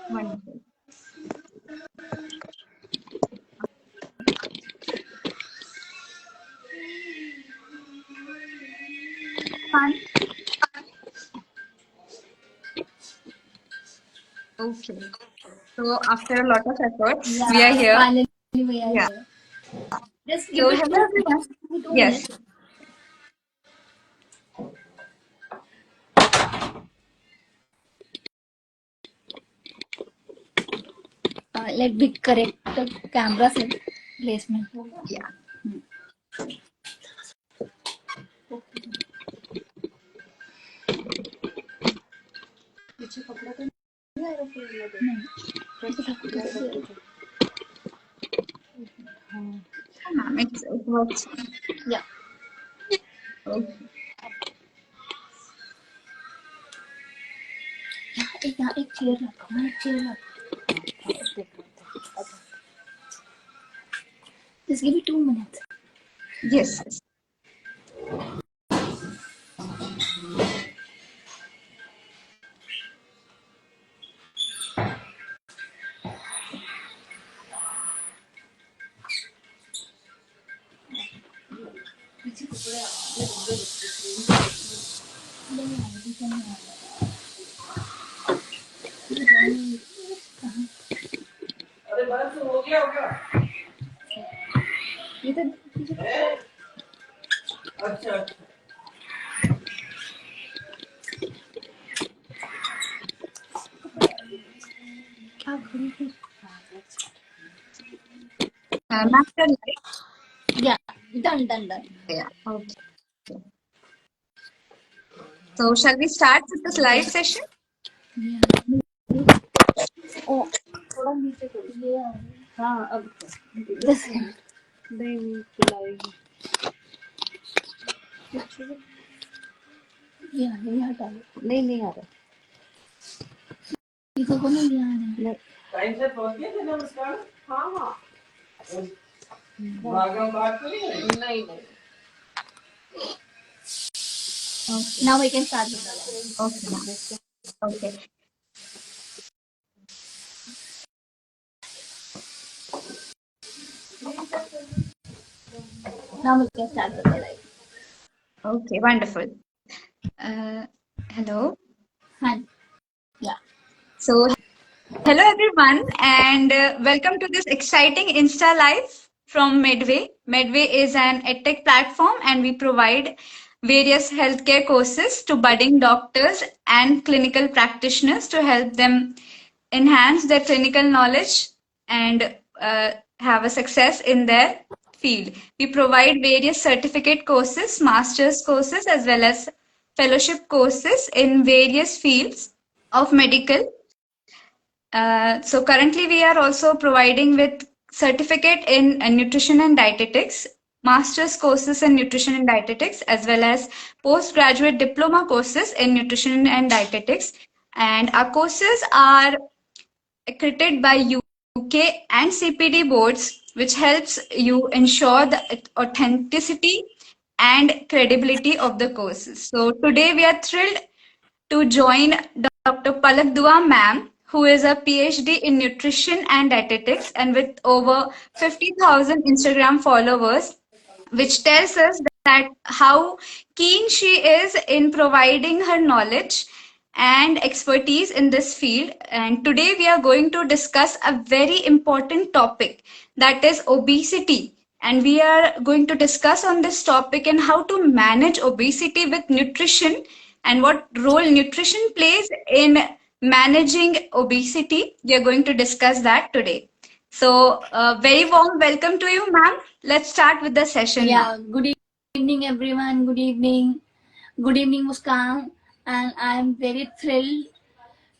Wonderful. Fun. Okay. So after a lot of effort, we are here. Finally, we are Yeah. here. Just give So it hello everyone. 2 Yes. minutes. Let me correct the camera placement. Yeah. Ma'am, it works. Yeah. Okay. एक chair रखो, एक chair रखो. Just give me 2 minutes. Yes. Yes. अरे बस हो गया अच्छा Ma'am, you're live? Yeah, done. Yeah. Okay. So shall we start with this live session? Yeah. Oh, थोड़ा नीचे करो. Yeah. हाँ, अब This नहीं चलाएगी. ये हटा लो. नहीं आ रहा. इसको को नहीं आ रहा. टाइम से पहुंच गए थे नमस्कार हाँ भागम बात तो नहीं Okay. Now we can start with the live. Okay, ma'am. Okay. Now we can start with the live. Okay, wonderful. Hello. Hi. Yeah. So, hello everyone, and welcome to this exciting Insta Live from Medway. Medway is an edtech platform, and we provide various healthcare courses to budding doctors and clinical practitioners to help them enhance their clinical knowledge and have a success in their field. We provide various certificate courses, master's courses, as well as fellowship courses in various fields of medical. So currently we are also providing with certificate in nutrition and dietetics, master's courses in nutrition and dietetics, as well as postgraduate diploma courses in nutrition and dietetics. And our courses are accredited by UK and CPD boards, which helps you ensure the authenticity and credibility of the courses. So today we are thrilled to join Dr. Palak Dua ma'am, who is a PhD in nutrition and dietetics and with over 50,000 Instagram followers, which tells us that how keen she is in providing her knowledge and expertise in this field. And today we are going to discuss a very important topic, that is obesity. And we are going to discuss on this topic and how to manage obesity with nutrition and what role nutrition plays in managing obesity. We are going to discuss that today. So, very warm welcome to you, ma'am. Let's start with the session now. Yeah. Good evening, everyone. Good evening, Muskan. And I am very thrilled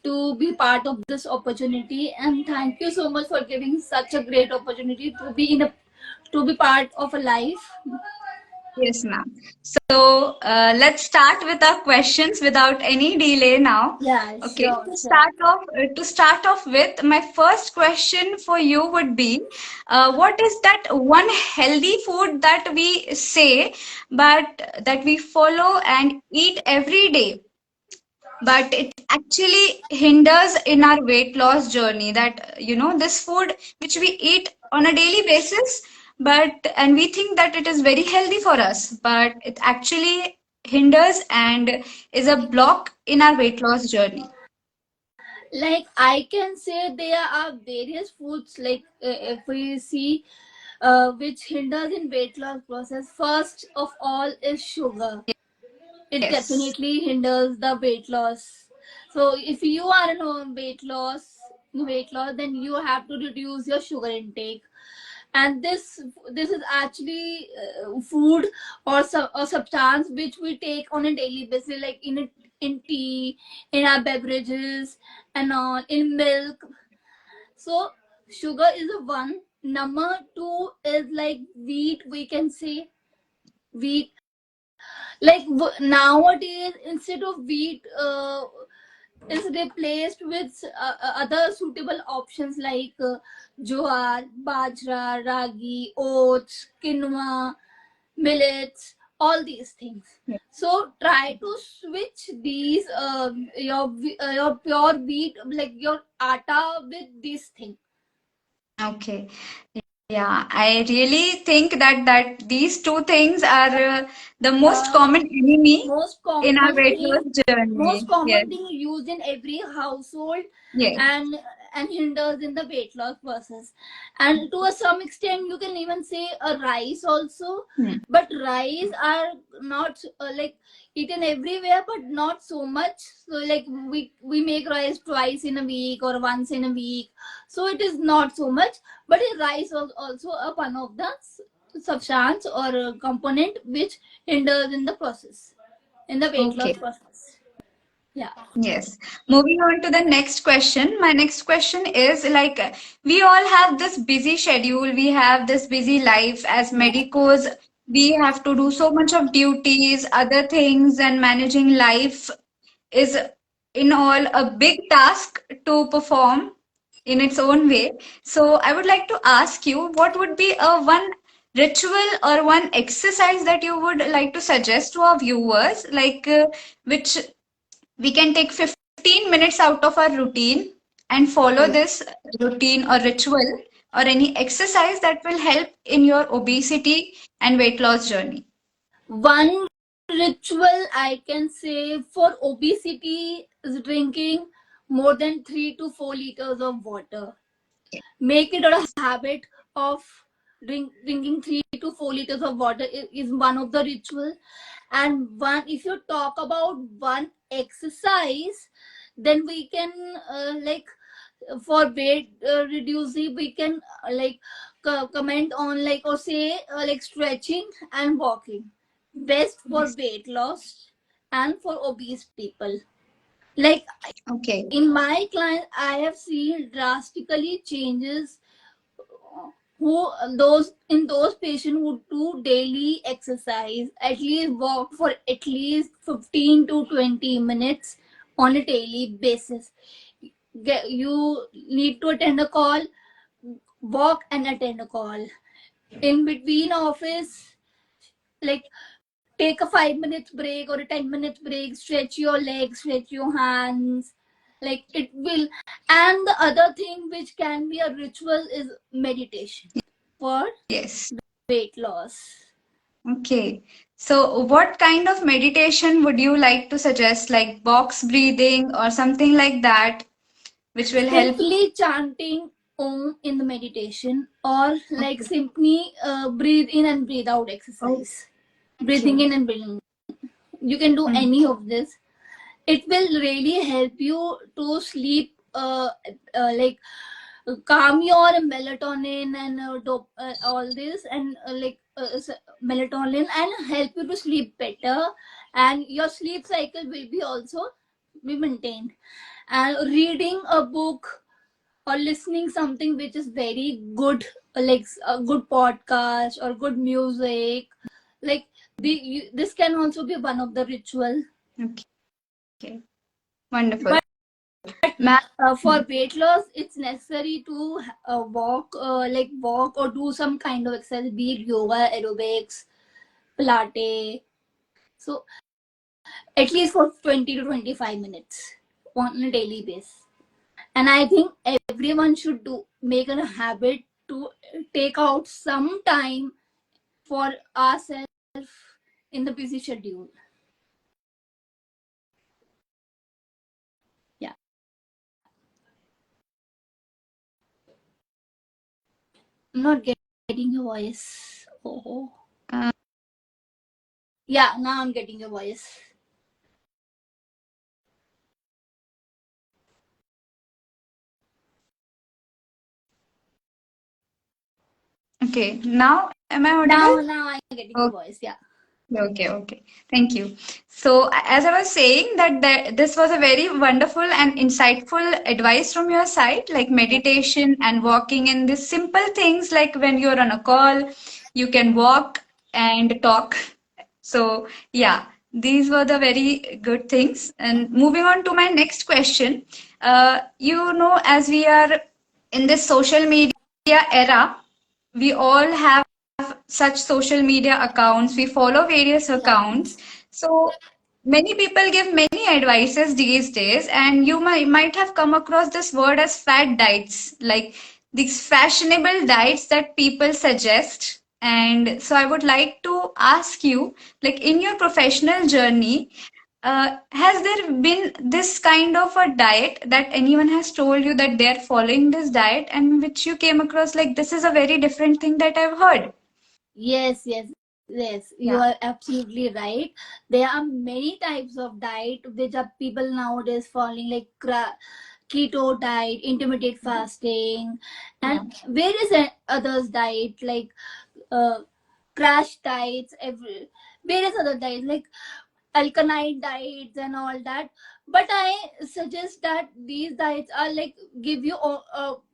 to be part of this opportunity, and thank you so much for giving such a great opportunity to be part of a life. Yes, ma'am. So let's start with our questions without any delay now. Yeah, Okay. sure, sure. To start off with, my first question for you would be, what is that one healthy food that we say, but that we follow and eat every day, but it actually hinders in our weight loss journey? That this food which we eat on a daily basis, but and we think that it is very healthy for us, but it actually hinders and is a block in our weight loss journey. Like I can say there are various foods, like if we see which hinders in weight loss process. First of all is sugar. It Yes. definitely hinders the weight loss. So if you are in a weight loss, then you have to reduce your sugar intake. And this is actually food or substance which we take on a daily basis, like in tea, in our beverages, and all in milk. So sugar is a one. Number two is like wheat. We can say wheat. Like nowadays, instead of wheat, is replaced with other suitable options like jowar, bajra, ragi, oats, quinoa, millets, all these things. Yeah. So try to switch these your pure wheat, like your atta, with this thing. Okay. Yeah, I really think that these two things are the most Uh, common enemy most in our common weight thing loss journey. most Yes. common thing used in every household, Yes. and hinders in the weight loss process. And to a some extent you can even say a rice also. Hmm. But rice are not like eaten everywhere, but not so much. So like we make rice twice in a week or once in a week, so it is not so much. But rice is also a one of the substance or component which hinders in the process, in the weight Okay. loss process. Yeah. Yes. Moving on to the next question. My next question is like, we all have this busy schedule, we have this busy life as medicos. We have to do so much of duties, other things, and managing life is in all a big task to perform in its own way. So I would like to ask you, what would be a one ritual or one exercise that you would like to suggest to our viewers, like which we can take 15 minutes out of our routine and follow this routine or ritual or any exercise that will help in your obesity and weight loss journey. One ritual I can say for obesity is drinking more than 3 to 4 liters of water. Make it a habit of drinking 3 to 4 liters of water is one of the ritual. And one, if you talk about one exercise, then we can like for weight reducing, we can comment on like or say like stretching and walking, best for Yes. weight loss and for obese people. Like Okay. in my client I have seen drastically changes, who those patients who do daily exercise, at least walk for at least 15 to 20 minutes on a daily basis. You need to attend a call, walk and attend a call. In between office, like take a 5 minutes break or a 10 minutes break, stretch your legs, stretch your hands, like it will. And the other thing which can be a ritual is meditation for Yes. weight loss. Okay. So, what kind of meditation would you like to suggest, like box breathing or something like that, which will help? Simply chanting om in the meditation, or like simply breathe in and breathe out exercise. Breathing Okay. in and breathing. You can do Hmm. any of this. It will really help you to sleep, like calm your melatonin and all this, and melatonin, and help you to sleep better. And your sleep cycle will be also be maintained. And reading a book or listening something which is very good, like a good podcast or good music, like this can also be one of the ritual. Okay. Wonderful. But Ma'am, for weight loss, it's necessary to walk or do some kind of exercise, be it yoga, aerobics, Pilates. So at least for 20 to 25 minutes on a daily basis. And I think everyone should make it a habit to take out some time for ourselves in the busy schedule. Yeah. I'm not getting your voice. Oh. Yeah, now I'm getting your voice. okay. Now, am I audible? Now I'm getting your voice. Yeah. Okay. Thank you. So, as I was saying, this was a very wonderful and insightful advice from your side, like Yeah. meditation and walking in these simple things, like when you're on a call, you can walk and talk. So, yeah, these were the very good things. And moving on to my next question, as we are in this social media era, we all have such social media accounts, we follow various Yeah. accounts. So many people give many advices these days, and you might have come across this word as fad diets, like these fashionable diets that people suggest. And so I would like to ask you, like in your professional journey, has there been this kind of a diet that anyone has told you that they're following this diet and which you came across like this is a very different thing that I've heard? Yes. You Yeah. are absolutely right. There are many types of diet which are people nowadays following, like keto diet, intermittent fasting, Yeah. and various others diet like uh, crash diets, various other diets like alkaline diets and all that. But I suggest that these diets are like give you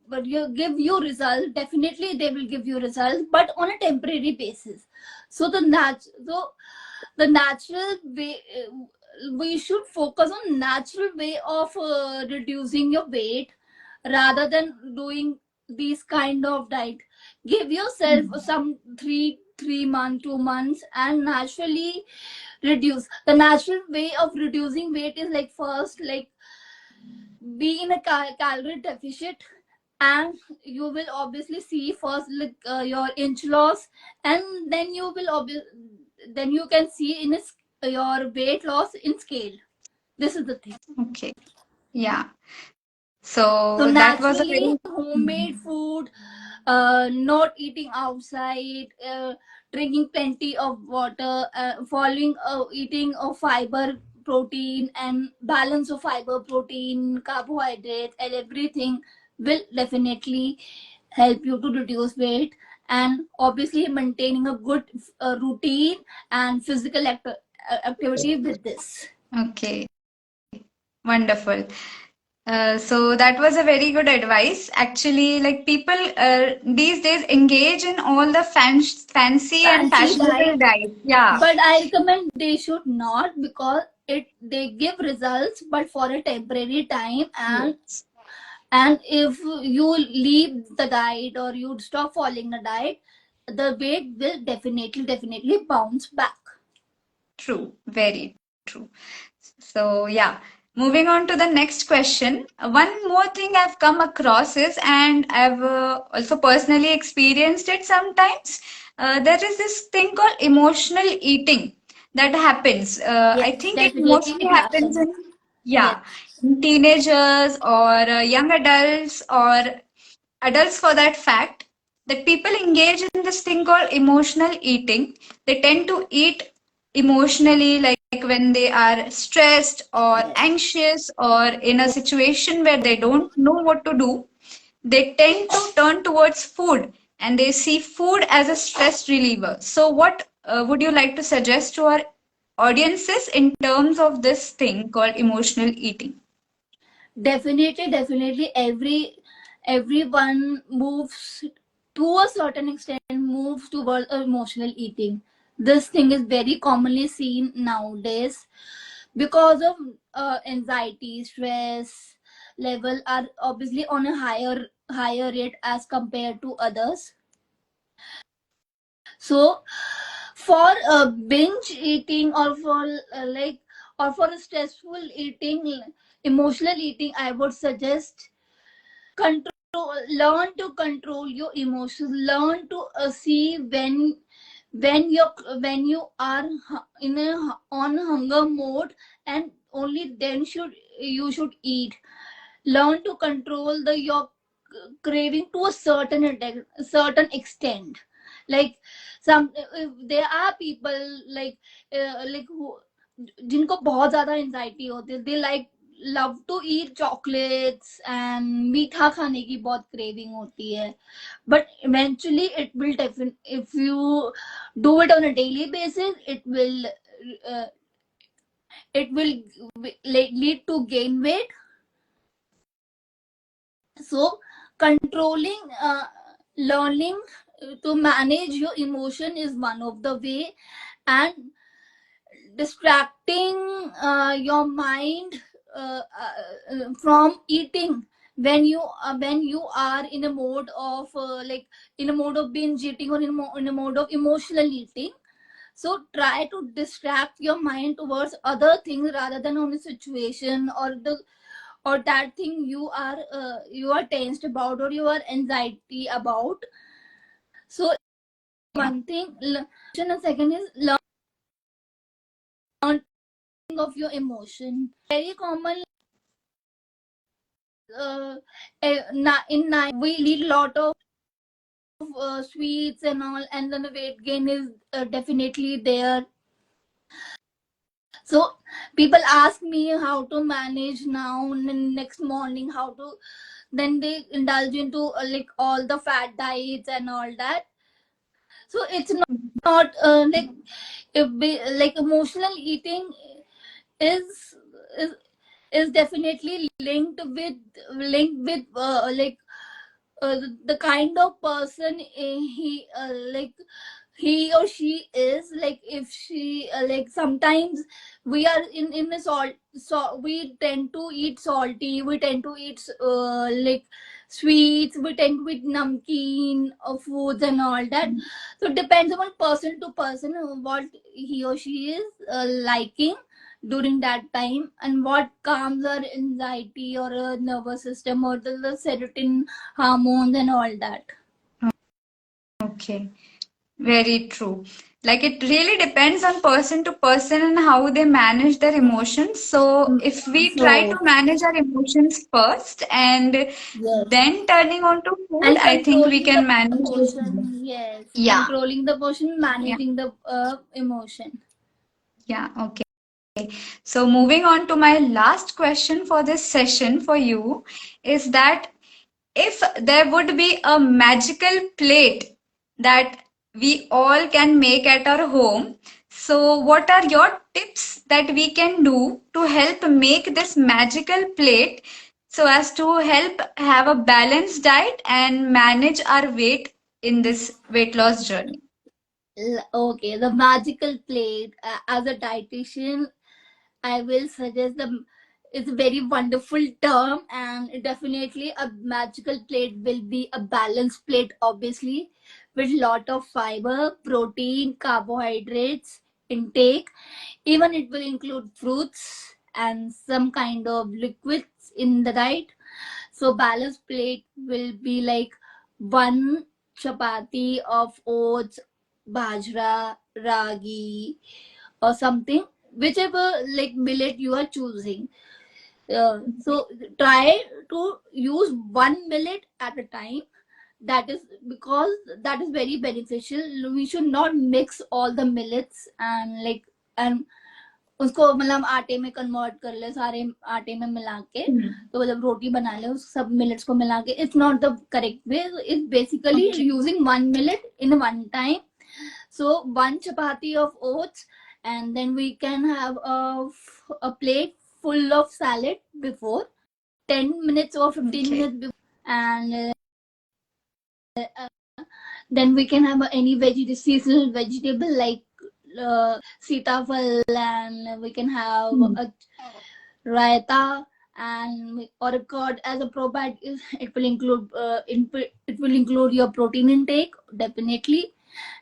but you give you results. Definitely they will give you results, but on a temporary basis. So the natural way, we should focus on natural way of reducing your weight rather than doing these kind of diet. Give yourself Mm. some 3 months, 2 months, and naturally reduce. The natural way of reducing weight is like first, like be in a calorie deficit, and you will obviously see first like your inch loss, and then then you can see in your weight loss in scale. This is the thing. Okay. Yeah. So So that was a naturally very. homemade food, not eating outside, drinking plenty of water, following eating of fiber, protein, and balance of fiber, protein, carbohydrates, and everything will definitely help you to reduce weight. And obviously maintaining a good routine and physical activity with this. Okay. Wonderful. So that was a very good advice. Actually, like people these days engage in all the fancy and Fancy fashionable diet, diets. Yeah. but I recommend they should not, because they give results but for a temporary time. Yes. And if you leave the diet or you stop following the diet, the weight will definitely bounce back. True. Very true. So, yeah, moving on to the next question. One more thing I've come across is, and I've also personally experienced it sometimes, there is this thing called emotional eating that happens. I Yes, think it definitely mostly it happens happens. in, Yes. yeah, in teenagers or young adults or adults for that fact, that people engage in this thing called emotional eating. They tend to eat emotionally, like when they are stressed or Yes. anxious or in a situation where they don't know what to do. They tend to turn towards food and they see food as a stress reliever. So, what would you like to suggest to our audiences in terms of this thing called emotional eating? Definitely, everyone moves to a certain extent, moves towards emotional eating. This thing is very commonly seen nowadays because of anxiety, stress level are obviously on a higher rate as compared to others. So for binge eating, or for or for a stressful eating, emotional eating, I would suggest learn to control your emotions. Learn to see when you are in a on hunger mode, and only then you should eat. Learn to control your craving to a certain extent. Like some there are people like who जिनको बहुत ज्यादा anxiety होती है, they like love to eat chocolates and मीठा खाने की बहुत craving होती है. But eventually it will if you do it on a daily basis, it will lead to gain weight. So controlling learning to manage your emotion is one of the way, and distracting your mind from eating when you are in a mode of in a mode of binge eating, or in a mode of emotional eating. So try to distract your mind towards other things rather than on the situation, or that thing you are tensed about, or you are anxiety about. So one thing, and second is learning of your emotion. Very common in night we eat a lot of sweets and all, and then the weight gain is definitely there. So people ask me how to manage now, and next morning how to, then they indulge into all the fat diets and all that. So it's not like emotional eating is is is definitely linked with the kind of person he or she is. Like if she sometimes we are in the salt, so we tend to eat salty, we tend to eat sweets, we tend to eat namkeen foods and all that. So it depends upon person to person what he or she is liking during that time, and what calms our anxiety or nervous system, or the serotonin hormones and all that. Okay, very true. Like it really depends on person to person and how they manage their emotions. So if we try to So manage our emotions first and yes, then turning on to food, and I think we controlling the can manage this. emotion. Yes, Yeah, controlling the emotion, yeah, managing the emotion. yeah. Okay. So moving on to my last question for this session for you is that if there would be a magical plate that we all can make at our home, so what are your tips that we can do to help make this magical plate so as to help have a balanced diet and manage our weight in this weight loss journey? Okay, the magical plate. As a dietitian, I will suggest it's a very wonderful term, and definitely a magical plate will be a balanced plate, obviously, with lot of fiber, protein, carbohydrates intake. Even it will include fruits and some kind of liquids in the diet. So balanced plate will be like one chapati of oats, bajra, ragi, or something, whichever like millet you are choosing. So try to use one millet at a time. That is because that is very beneficial. We should not mix all the millets and उसको मतलब आटे में convert कर ले, सारे आटे में मिला के, तो जब रोटी बना ले उस सब मिलेट्स को मिला के, it's not the correct way. It's basically using one millet in one time. So one chapati of oats and then we can have a plate full of salad before 10 minutes or 15 Okay. minutes before, and then we can have any seasonal vegetable like sitafal, and we can have a raita and or a curd as a probiotic. It will include it will include your protein intake definitely,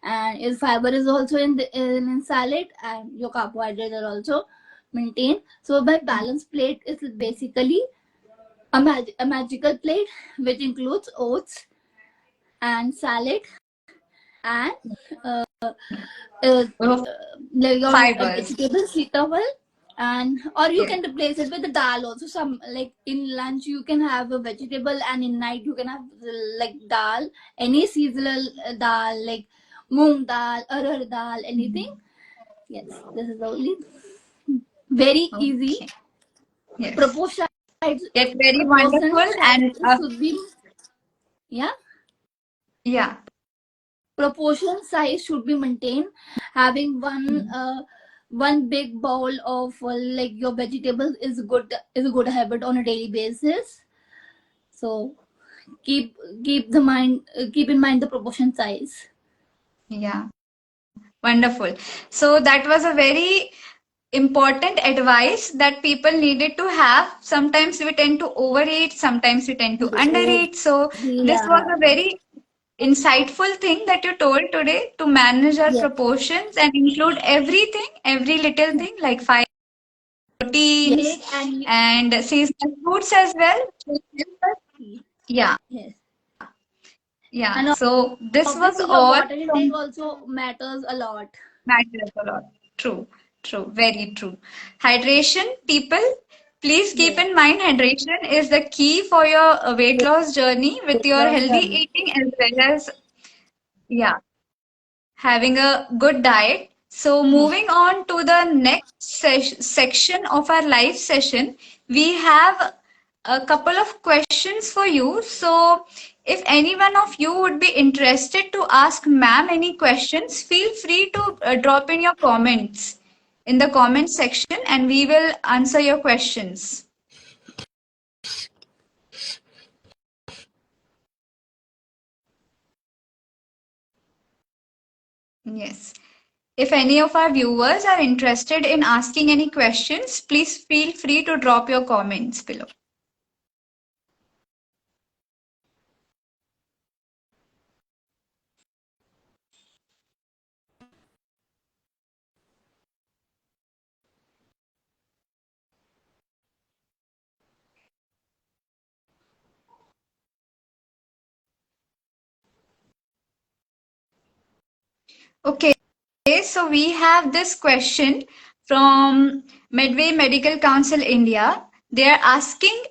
and if fiber is also in salad, and your carbohydrates are also maintained. So by balanced plate is basically a magical plate which includes oats and salad and uh, Oh, your fibers. vegetable sitawal, and or you Yeah. can replace it with the dal also. Some like in lunch you can have a vegetable, and in night you can have like dal, any seasonal dal like moong dal, arhar dal, anything. Yes, this is the only very easy. Okay. Yes. Proportion Yet very proportion wonderful size and should be, yeah, yeah. proportion size should be maintained. Having one big bowl of like your vegetables is a good habit on a daily basis. So keep keep in mind the proportion size. Yeah. Wonderful. So that was a very important advice that people needed to have. Sometimes we tend to overeat, sometimes we tend to undereat. So this was Yeah. a very insightful thing that you told today, to manage our Yes. proportions and include everything, every little thing like fiber, Yes. proteins, And and seasonal fruits as well. Yeah, yes. yeah. And So this was obviously your all water intake from also matters a lot. matters a lot. True, true, very true. Hydration, people, please keep Yes. in mind hydration is the key for your weight Yes. loss journey with your Loss healthy journey. eating as well as, yeah, having a good diet. So, Yes. moving on to the next section of our live session, we have a couple of questions for you. So, if any one of you would be interested to ask ma'am any questions, feel free to drop in your comments in the comment section and we will answer your questions. Yes. If any of our viewers are interested in asking any questions, please feel free to drop your comments below. Okay, so we have this question from Medway Medical Council India. They are asking,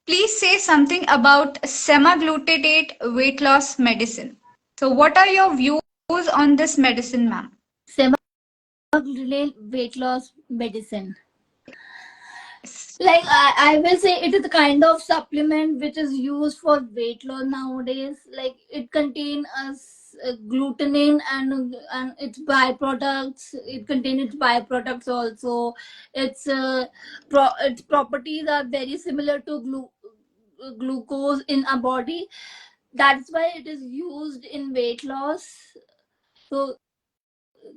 please say something about semaglutide weight loss medicine. So, what are your views on this medicine, ma'am? Semaglutide weight loss medicine. Yes. Like I will say it is the kind of supplement which is used for weight loss nowadays. Like it contains glutamine and its byproducts. It contains its byproducts also. Its properties are very similar to glucose in our body. That's why it is used in weight loss. So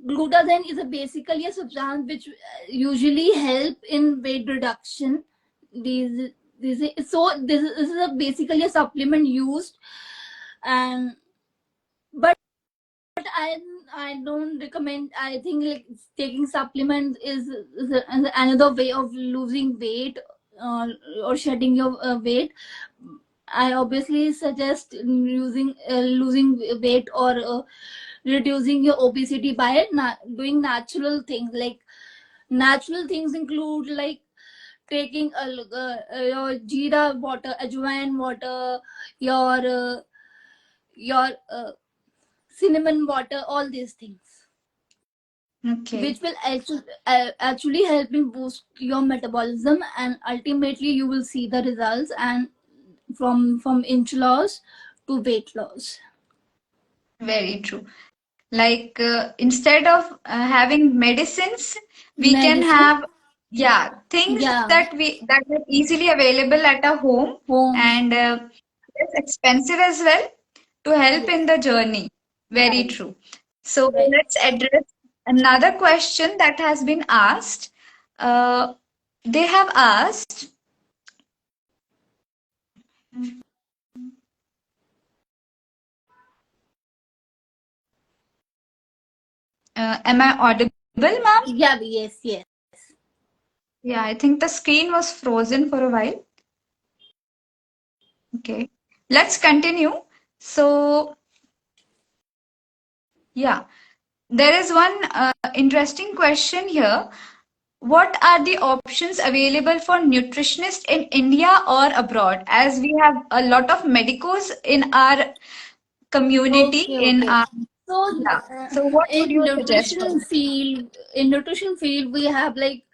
glutathione is basically a substance which usually help in weight reduction. These this is basically a supplement used, and but I I don't recommend. I think like taking supplements is another way of losing weight uh, or shedding your weight. I obviously suggest using losing weight or reducing your obesity by doing natural things. Like natural things include like taking your jeera water, ajwain water, your cinnamon water, all these things, Okay. which will actually help in boost your metabolism, and ultimately you will see the results and from inch loss to weight loss. Very true. Like instead of having medicines, we can Medicine. have things Yeah. that are easily available at our home Home. and less expensive as well to help Yes. in the journey. Very Right. true. So Right. let's address another question that has been asked. Uh, they have asked, am I audible, ma'am? Yeah. Yes. Yes. Yeah, I think the screen was frozen for a while. Okay, let's continue. So, yeah, there is one interesting question here. What are the options available for nutritionists in India or abroad? As we have a lot of medicos in our community, Okay. in Okay. our So yeah. So, what would in you suggest for nutrition that? field, we have like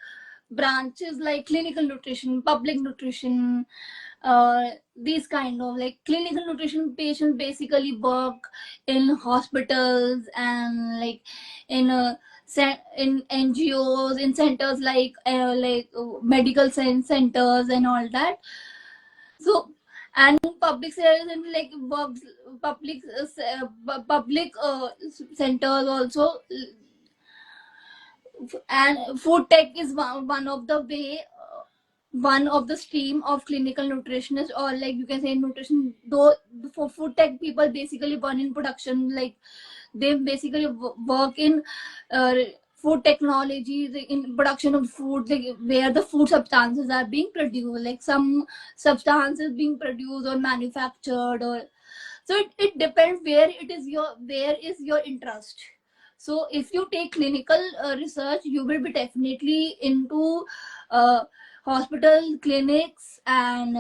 branches like clinical nutrition, public nutrition, these kind of like clinical nutrition patients basically work in hospitals and like in in NGOs, in centers medical science centers and all that. So and public service and like works public centers also, and food tech is one of the way, one of the stream of clinical nutritionists, or like you can say nutrition. Though for food tech people basically burn in production, like they basically work in uh, food technology, in production of food, like where the food substances are being produced, like some substances being produced or manufactured, or so it depends where is your interest. So if you take clinical research, you will be definitely into uh, hospital clinics and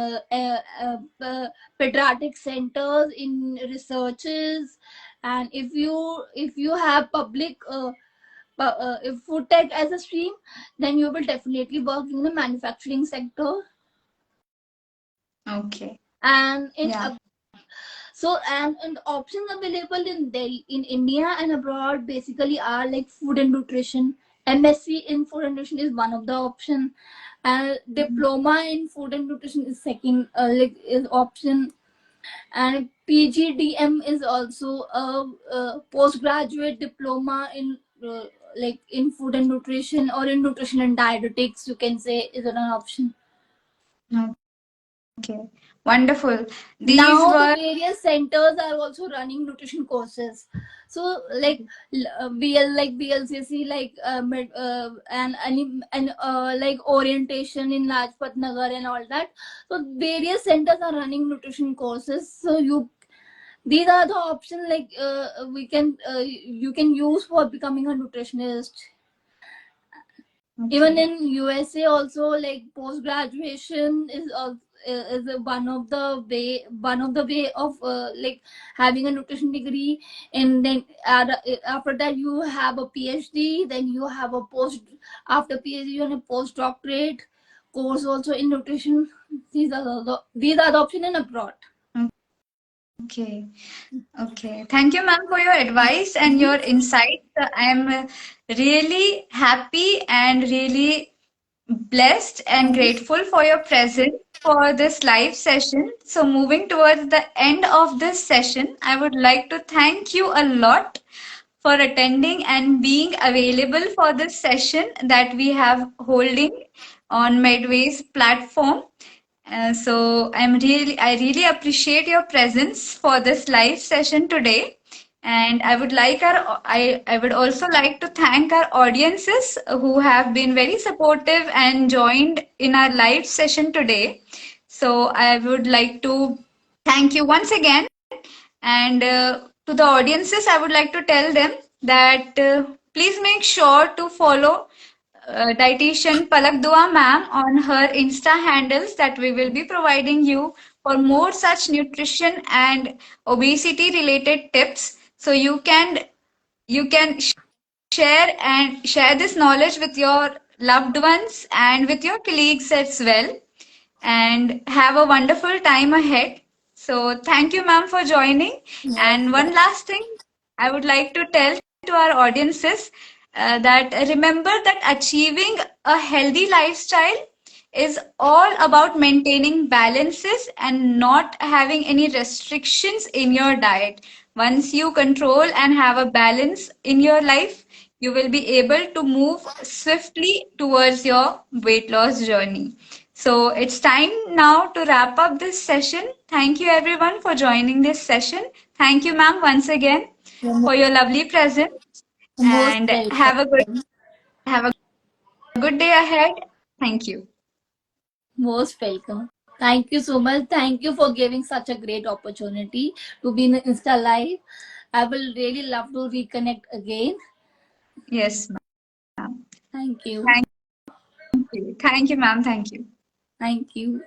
pediatric centers in researches. And if you have public if food tech as a stream, then you will definitely work in the manufacturing sector. Okay. And in Yeah. so and the options available in Delhi, in India and abroad basically are like food and nutrition. MSc in food and nutrition is one of the option, and diploma in food and nutrition is second, is option, and PGDM is also a postgraduate diploma in in food and nutrition, or in nutrition and dietetics, you can say, is an option. Okay. Wonderful. These Now the were various centers are also running nutrition courses, so like BLCC, like and like orientation in Lajpat Nagar and all that. So various centers are running nutrition courses, so these are the options, like we can you can use for becoming a nutritionist. Even okay. in USA also, like post graduation is one of the way of like having a nutrition degree. And then after that you have a PhD, then you have a post, after PhD you have a postdoctorate course also in nutrition. These are the options in abroad. Okay. Okay. Thank you, ma'am, for your advice and your insights. I am really happy and really blessed and grateful for your presence for this live session. So, moving towards the end of this session, I would like to thank you a lot for attending and being available for this session that we have holding on Medway's platform. I really appreciate your presence for this live session today. And I would also like to thank our audiences who have been very supportive and joined in our live session today. So I would like to thank you once again. And to the audiences, I would like to tell them that please make sure to follow dietitian Palak Dua ma'am on her Insta handles that we will be providing you for more such nutrition and obesity related tips. So you can share this knowledge with your loved ones and with your colleagues as well, and have a wonderful time ahead. So, thank you, ma'am, for joining. Yes, And one yes. last thing I would like to tell to our audiences that remember that achieving a healthy lifestyle is all about maintaining balances and not having any restrictions in your diet. Once you control and have a balance in your life, you will be able to move swiftly towards your weight loss journey. So it's time now to wrap up this session. Thank you everyone for joining this session. Thank you, ma'am, once again You're for your lovely presence most and welcome. have a good day ahead. Thank you. Most welcome. Thank you so much. Thank you for giving such a great opportunity to be in Insta Live. I will really love to reconnect again. Yes, ma'am. Thank you. Thank you. Thank you, ma'am. Thank you. Thank you.